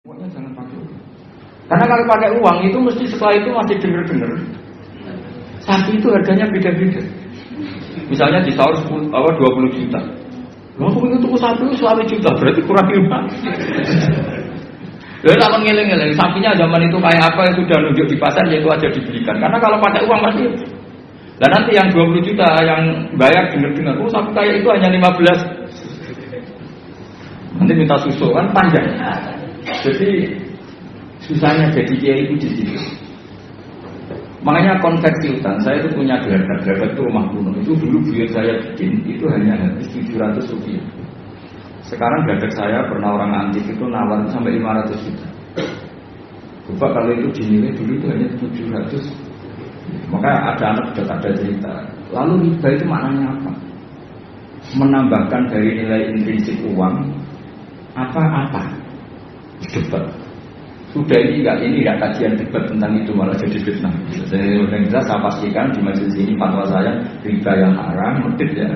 Pokoknya jangan pakai uang. Karena kalau pakai uang itu mesti setelah itu masih dengar-dengar. Sapi itu harganya beda-beda. Misalnya di sahur 20 juta. Lalu itu sapi itu 1 juta, berarti kurang 5. Ya tak ngeleng-ngeleng. Sapinya zaman itu kayak apa yang sudah nunjuk di pasar, yaitu aja dibelikan. Karena kalau pakai uang pasti. Dan nanti yang 20 juta yang bayar dengar-dengar, sapi kayak itu hanya 15. Nanti minta susu kan panjang. Jadi susahnya jadi kiai itu di situ. Makanya konveksi utang, saya itu punya gelagat itu rumah kuno. Itu dulu buyut saya bikin, itu hanya habis 700 rupiah. Sekarang gelagat saya pernah orang antik itu nawar sampai 500 juta. Coba kalau itu dinilai dulu itu hanya 700. Maka ada anak sudah ada cerita. Lalu riba itu maknanya apa? Menambahkan dari nilai intrinsik uang apa-apa. Debat. Sudah ini enggak kajian debat tentang itu, malah jadi fitnah. Saya pastikan di majelis ini fatwa saya riba yang haram, medit ya.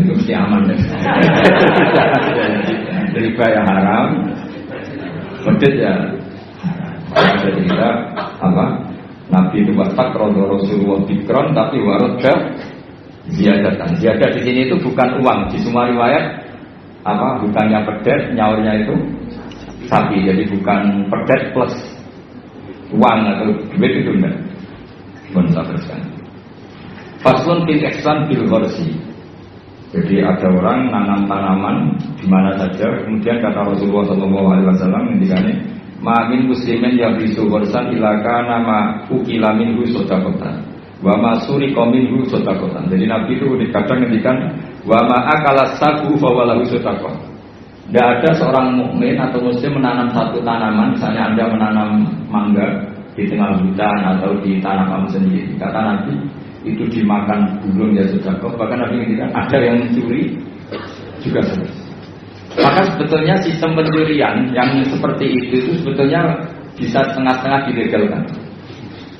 Itu mesti aman ya. Riba yang haram, medit ya. Ada cerita apa? Nabi itu wastak rodo Rasulullah bikron tapi waroda ziyadatan. Ziyadah di sini itu bukan uang. Di semua riwayat apa? Bukannya pedet, nyaurnya itu sapi, jadi bukan pedet plus uang atau duit itu enggak. Mohon saya teruskan. Faslun bil ihsan bil gharsi. Jadi ada orang nanam tanaman di mana saja, kemudian kata Rasulullah SAW ngendikane, "Ma min muslimin yabisu gharsan illa kana ma ukila minhu sadaqatan wa ma suriqa minhu sadaqatan." Jadi Nabi itu kadang ngendikan, "Wa ma akala sabu fa walahu sadaqah." Tidak ada seorang mukmin atau muslim menanam satu tanaman, misalnya Anda menanam mangga di tengah hutan atau di tanah kamu sendiri. Kata Nabi, itu dimakan burung ya sudah kok. Bahkan Nabi mengatakan ada yang mencuri juga sama. Maka sebetulnya sistem pencurian yang seperti itu sebetulnya bisa setengah-setengah dilegalkan.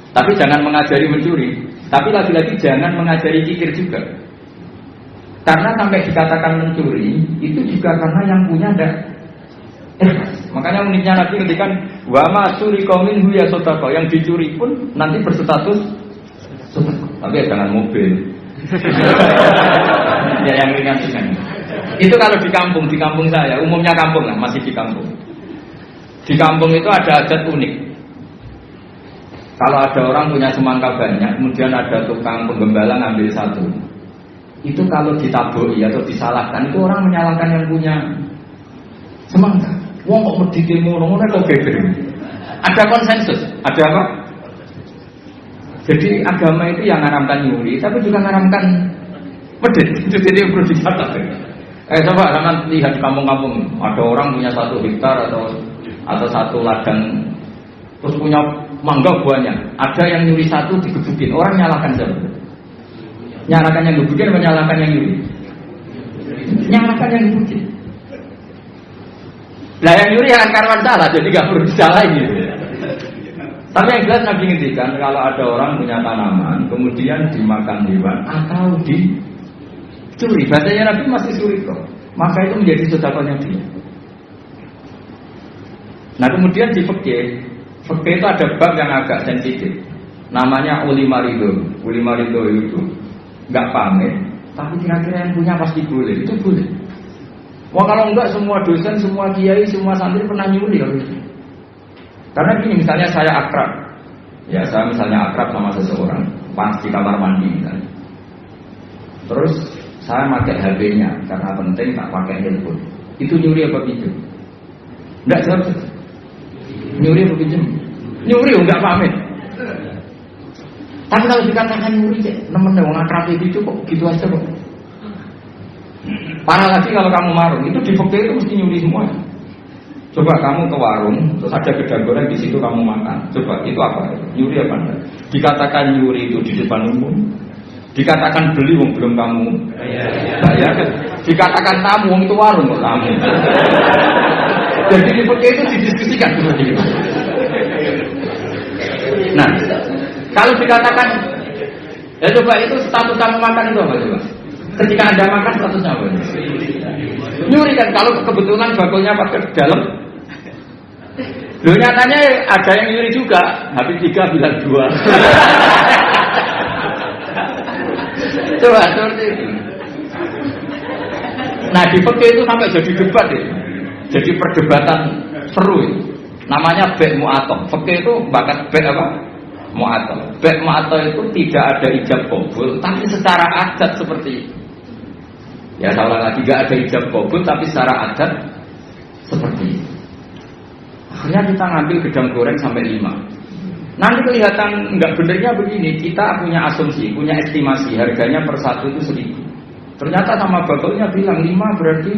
Tapi jangan mengajari mencuri. Tapi lagi-lagi jangan mengajari kikir juga. Karena sampai dikatakan mencuri itu juga karena yang punya ada. Makanya uniknya Nabi ketika wa masuri qaumin hu ya sodaqah, yang dicuri pun nanti berstatus sodaqah. Tapi ya jangan mobil. Ya yang ringan-ringan. Itu kalau di kampung saya, umumnya kampung lah, masih di kampung. Di kampung itu ada adat unik. Kalau ada orang punya semangka banyak, kemudian ada tukang penggembala ngambil satu. Itu kalau ditabui atau disalahkan, itu orang menyalahkan yang punya semangka. Wong kok medhite ngono kok geger. Ada konsensus, ada apa? Jadi agama itu yang ngaramkan nyuri, tapi juga ngaramkan medhit. Itu jadi perlu dicatat. Coba jangan lihat di kampung-kampung, ada orang punya 1 hektar atau 1 ladang, terus punya mangga banyak. Ada yang nyuri 1 digebukin, orang nyalahkan siapa? Nyalakan yang gebukin atau nyalakan yang nyuri? Nyalakan yang gebukin. Lah yang nyuri yang karwan salah, jadi gak perlu disalahin gitu. Tapi yang jelas Nabi ngendikan kalau ada orang punya tanaman kemudian dimakan hewan atau dicuri, bahasanya Nabi masih suri kok. Maka itu menjadi sedekahnya dia. Nah kemudian di fikih itu ada bab yang agak sensitif. Namanya ulima ridho. Ulima ridho itu nggak pamit, tapi kira-kira yang punya pasti boleh, itu boleh. Wah kalau enggak semua dosen, semua kiai, semua santri pernah nyuri kalau itu. Karena gini, misalnya saya akrab, ya saya misalnya akrab sama seseorang, pas di kamar mandi misalnya. Terus saya pakai HP-nya karena penting tak pakai handphone. Itu nyuri apa pinjam? Enggak jawab. Nyuri apa pinjam? Nyuri enggak pamit. Tapi kalau dikatakan nyuri, temen-temen orang akrab itu kok gitu aja kok. Parah lagi kalau kamu marung, itu di fakir itu mesti nyuri semua. Coba kamu ke warung, terus ada gedang goreng di situ kamu makan. Coba itu apa? Nyuri apa enggak? Dikatakan nyuri itu di depan umum. Dikatakan beli wong belum kamu bayar. Dikatakan tamu wong itu warung kok tamu. Jadi di fakir itu didiskusikan seperti itu. Nah, kalau dikatakan, ya coba itu status kamu makan itu apa coba? Ketika Anda makan statusnya apa? Nyuri kan, kalau kebetulan bakulnya pakai dalam, Loh nyatanya ada yang nyuri juga, habis 3 bilang 2. Coba seperti itu. Nah di fikih itu sampai jadi debat ya. Jadi perdebatan seru ya. Namanya bek mu'athah. Fikih itu bakat bek apa? Mu'athah. Bek mu'athah itu tidak ada ijab qabul, tapi secara adat seperti itu. Ya salah lagi, tidak ada ijab qabul, tapi secara adat seperti itu. Akhirnya kita ngambil gedang goreng sampai 5. Nanti kelihatan nggak benernya begini, kita punya asumsi, punya estimasi harganya per satu itu 1.000. Ternyata sama bapaknya bilang 5 berarti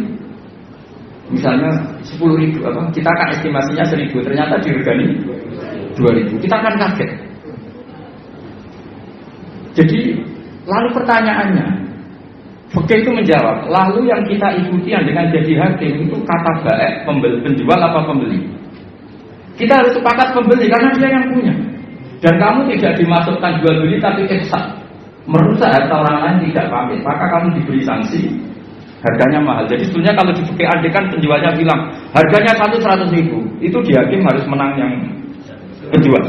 misalnya 10.000 apa? Kita kan estimasinya 1.000, ternyata diregani 2.000. Kita akan kaget. Jadi lalu pertanyaannya, fikih itu menjawab, lalu yang kita ikuti dengan jadi hakim itu kata baik penjual apa pembeli? Kita harus sepakat pembeli karena dia yang punya. Dan kamu tidak dimasukkan jual beli tapi ihsan, merusak harta orang lain tidak pamit, maka kamu diberi sanksi. Harganya mahal. Jadi sebetulnya kalau di fikih adekan penjualnya bilang harganya 100.000, itu di hakim harus menang yang penjual.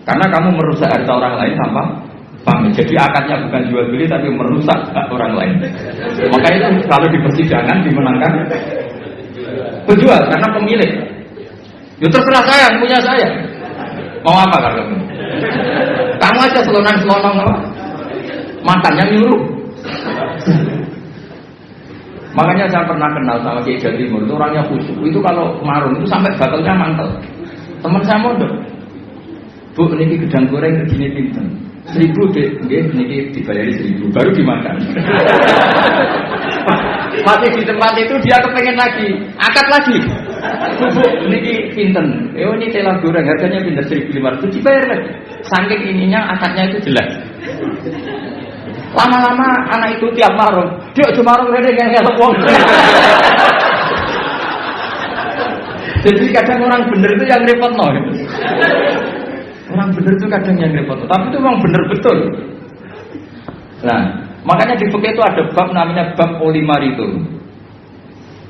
Karena kamu merusak harta orang lain tanpa pamit. Jadi akadnya bukan jual beli tapi merusak hak orang lain. Maka itu kalau di persidangan dimenangkan penjual karena pemilik. Ya terserah saya, yang punya saya. Mau apa kamu? Kamu aja selonang-selonong apa? Makannya nyuruh. Makanya saya pernah kenal sama Kiai Jawa Timur, itu orangnya khusyuk. Itu kalau marun itu sampai bakalnya mantel. Teman saya mondok, Bu, ini gedang goreng begini pinten. 1.000 deh, ini dibayari 1.000, baru dimakan. Masih di tempat itu dia kepengen lagi, akad lagi. Bu, ini pinten. Ini telah goreng harganya pinten 1.500, dibayar lagi. Saking ininya akadnya itu jelas. Lama-lama anak itu tiap marung, dia cuma marung rene ngelok wong. Jadi kadang orang bener itu yang repot no. Orang bener itu kadang yang repot, tapi itu memang bener betul. Nah, makanya di fikih itu ada bab namanya bab olimar itu.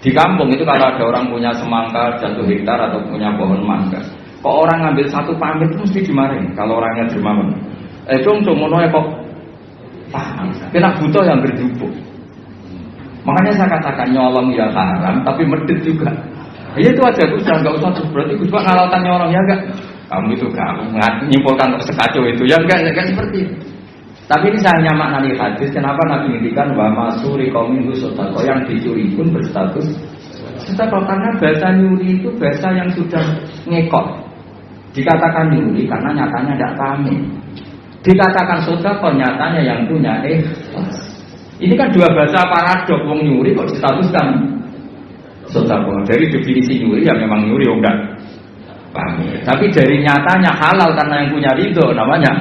Di kampung itu kalau ada orang punya semangka 1 hektar atau punya pohon mangga, kok orang ngambil 1 pamit itu mesti dimarahin kalau orangnya dermawan. Cung mono kok paham, kena butuh yang berjubuk. Makanya saya katakan nyolong ya haram, tapi medit juga. Ya itu aja Gus, nggak usah terus berarti Gus Pak ngalalkan nyolong ya enggak? Kamu itu kamu nyimpulkan sekacau itu ya enggak seperti itu. Tapi ini saya hanya maknani hadis. Kenapa Nabi ngintikan wa masuri kaum itu sedekah yang dicuri pun berstatus sedekah karena bahasa nyuri itu bahasa yang sudah ngekot. Dikatakan nyuri karena nyatanya tidak pamit. Dikatakan sedekah nyatanya yang punya Ini kan dua bahasa paradok. Wong nyuri kok distatuskan sedekah. Dari definisi nyuri ya memang nyuri enggak pamit. Tapi dari nyatanya halal karena yang punya ridho namanya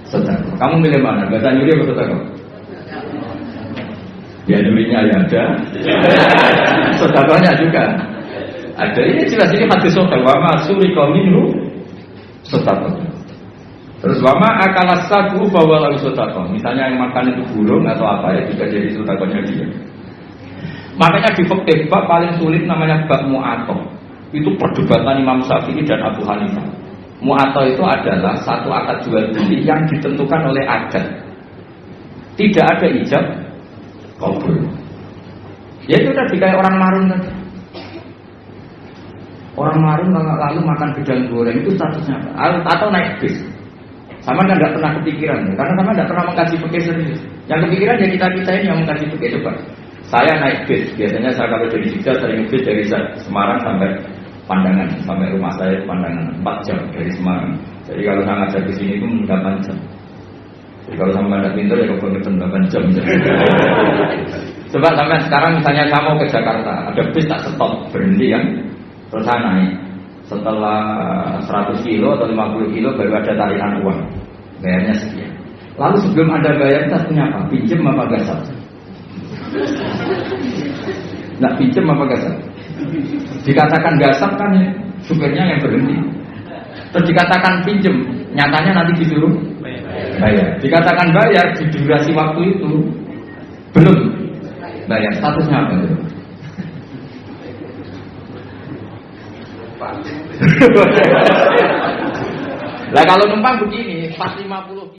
sedekah. Kamu milih mana? Bahasa nyuri atau sedekah? Ya nyurinya ya ada. Sedekahnya juga ada. Ini jelas ini hadis sedekah. Wa masuri qaum minhu sedekah. Terus wama akalas sagu bawa lalu sedekah. Misalnya yang makan itu burung atau apa ya juga jadi sedekahnya dia. Makanya di fikih bab paling sulit namanya bab mu'athah. Itu perdebatan Imam Syafi'i dan Abu Hanifah. Mu'athah itu adalah satu akad jual beli yang ditentukan oleh adat. Tidak ada ijab qabul. Ya itu tadi kayak orang marun tadi. Orang marun lalu makan gedang goreng itu statusnya apa? Atau naik bis. Sama kan nggak pernah kepikiran, karena sama nggak pernah mengkaji fikih serius. Yang kepikiran ya kita ini yang mengkaji fikih. Coba, saya naik bis, biasanya saya kalau dari Jogja sering bis dari Semarang sampai Pandangan, sampai rumah saya Pandangan 4 jam dari Semarang. Jadi kalau saya ngajak ke sini itu 8 jam. Jadi kalau sama ada pintar ya kebangetan 8 jam. Coba sampai sekarang misalnya saya mau ke Jakarta, ada bis tak stop berhenti kan, terus saya naik. Setelah 100 kilo atau 50 kilo baru ada tarikan uang, bayarnya sekian. Lalu sebelum Anda bayar kita punya apa? Pinjem apa gasap? Nah pinjem apa gasap? Dikatakan gasap kan supirnya yang berhenti. Terus dikatakan pinjem, nyatanya nanti disuruh bayar. Dikatakan bayar di durasi waktu itu belum bayar, statusnya apa itu? Lah kalau numpang begini, pas 50